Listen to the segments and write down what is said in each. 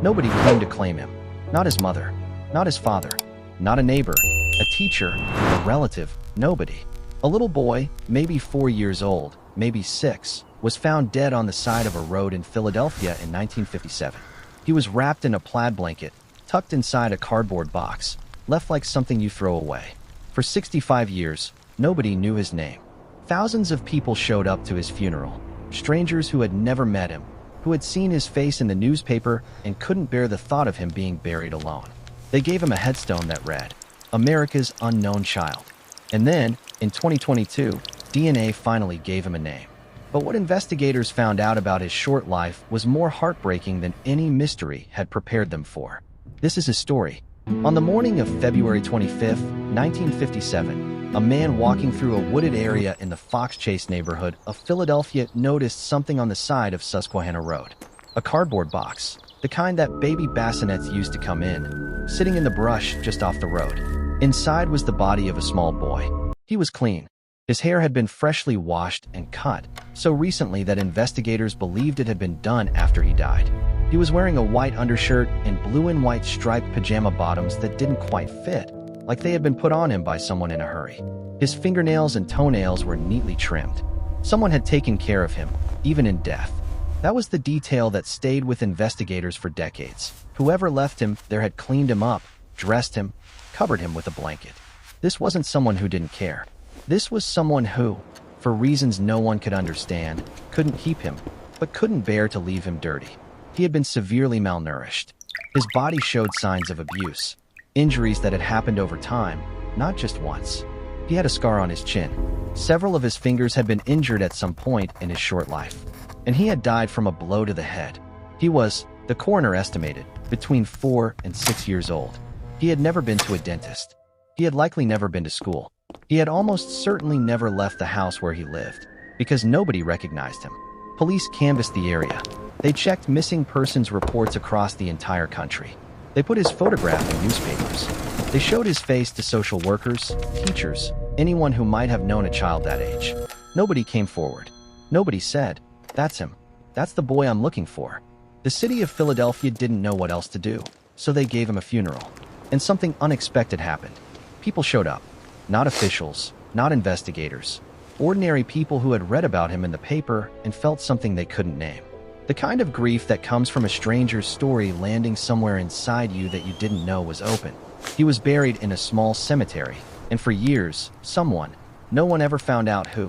Nobody came to claim him. Not his mother, not his father, not a neighbor, a teacher, a relative, nobody. A little boy, maybe 4 years old, maybe 6, was found dead on the side of a road in Philadelphia in 1957. He was wrapped in a plaid blanket, tucked inside a cardboard box, left like something you throw away. For 65 years, nobody knew his name. Thousands of people showed up to his funeral, strangers who had never met him, who had seen his face in the newspaper and couldn't bear the thought of him being buried alone. They gave him a headstone that read, "America's Unknown Child." And then, in 2022, DNA finally gave him a name. But what investigators found out about his short life was more heartbreaking than any mystery had prepared them for. This is his story. On the morning of February 25, 1957, a man walking through a wooded area in the Fox Chase neighborhood of Philadelphia noticed something on the side of Susquehanna Road. A cardboard box, the kind that baby bassinets used to come in, sitting in the brush just off the road. Inside was the body of a small boy. He was clean. His hair had been freshly washed and cut, so recently that investigators believed it had been done after he died. He was wearing a white undershirt and blue and white striped pajama bottoms that didn't quite fit, like they had been put on him by someone in a hurry. His fingernails and toenails were neatly trimmed. Someone had taken care of him, even in death. That was the detail that stayed with investigators for decades. Whoever left him there had cleaned him up, dressed him, covered him with a blanket. This wasn't someone who didn't care. This was someone who, for reasons no one could understand, couldn't keep him, but couldn't bear to leave him dirty. He had been severely malnourished. His body showed signs of abuse, injuries that had happened over time, not just once. He had a scar on his chin. Several of his fingers had been injured at some point in his short life, and he had died from a blow to the head. He was, the coroner estimated, between 4 and 6 years old. He had never been to a dentist. He had likely never been to school. He had almost certainly never left the house where he lived, because nobody recognized him. Police canvassed the area. They checked missing persons reports across the entire country. They put his photograph in newspapers. They showed his face to social workers, teachers, anyone who might have known a child that age. Nobody came forward. Nobody said, "That's him. That's the boy I'm looking for." The city of Philadelphia didn't know what else to do, so they gave him a funeral. And something unexpected happened. People showed up. Not officials, not investigators. Ordinary people who had read about him in the paper and felt something they couldn't name. The kind of grief that comes from a stranger's story landing somewhere inside you that you didn't know was open. He was buried in a small cemetery, and for years, someone, no one ever found out who,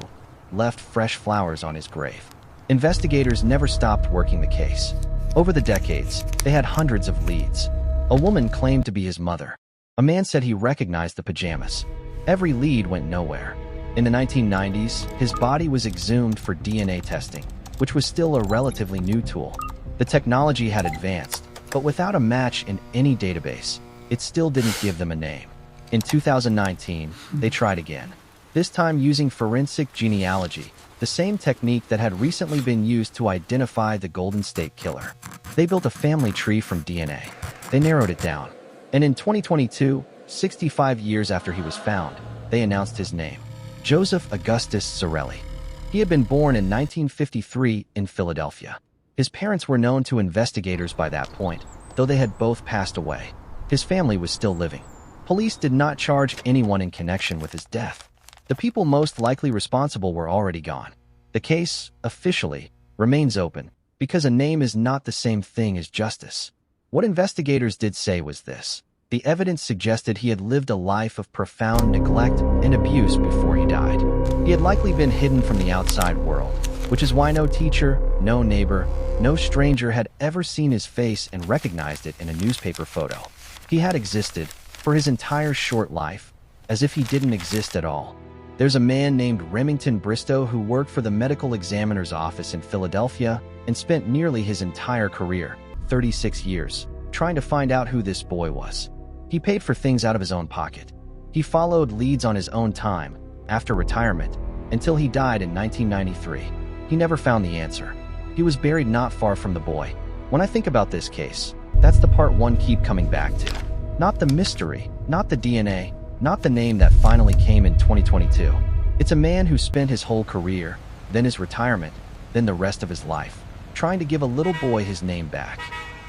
left fresh flowers on his grave. Investigators never stopped working the case. Over the decades, they had hundreds of leads. A woman claimed to be his mother. A man said he recognized the pajamas. Every lead went nowhere. In the 1990s, his body was exhumed for DNA testing, which was still a relatively new tool. The technology had advanced, but without a match in any database, it still didn't give them a name. In 2019, they tried again, this time using forensic genealogy, the same technique that had recently been used to identify the Golden State Killer. They built a family tree from DNA. They narrowed it down. And in 2022, 65 years after he was found, they announced his name, Joseph Augustus Zarelli. He had been born in 1953 in Philadelphia. His parents were known to investigators by that point, though they had both passed away. His family was still living. Police did not charge anyone in connection with his death. The people most likely responsible were already gone. The case, officially, remains open, because a name is not the same thing as justice. What investigators did say was this: the evidence suggested he had lived a life of profound neglect and abuse before he died. He had likely been hidden from the outside world, which is why no teacher, no neighbor, no stranger had ever seen his face and recognized it in a newspaper photo. He had existed, for his entire short life, as if he didn't exist at all. There's a man named Remington Bristow who worked for the medical examiner's office in Philadelphia and spent nearly his entire career, 36 years, trying to find out who this boy was. He paid for things out of his own pocket. He followed leads on his own time, after retirement, until he died in 1993. He never found the answer. He was buried not far from the boy. When I think about this case, that's the part one keep coming back to. Not the mystery, not the DNA, not the name that finally came in 2022. It's a man who spent his whole career, then his retirement, then the rest of his life, trying to give a little boy his name back.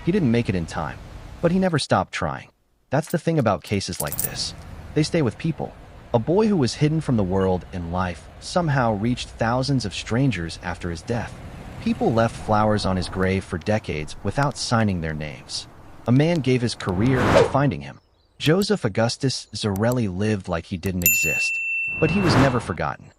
He didn't make it in time, but he never stopped trying. That's the thing about cases like this. They stay with people. A boy who was hidden from the world and life somehow reached thousands of strangers after his death. People left flowers on his grave for decades without signing their names. A man gave his career to finding him. Joseph Augustus Zarelli lived like he didn't exist, but he was never forgotten.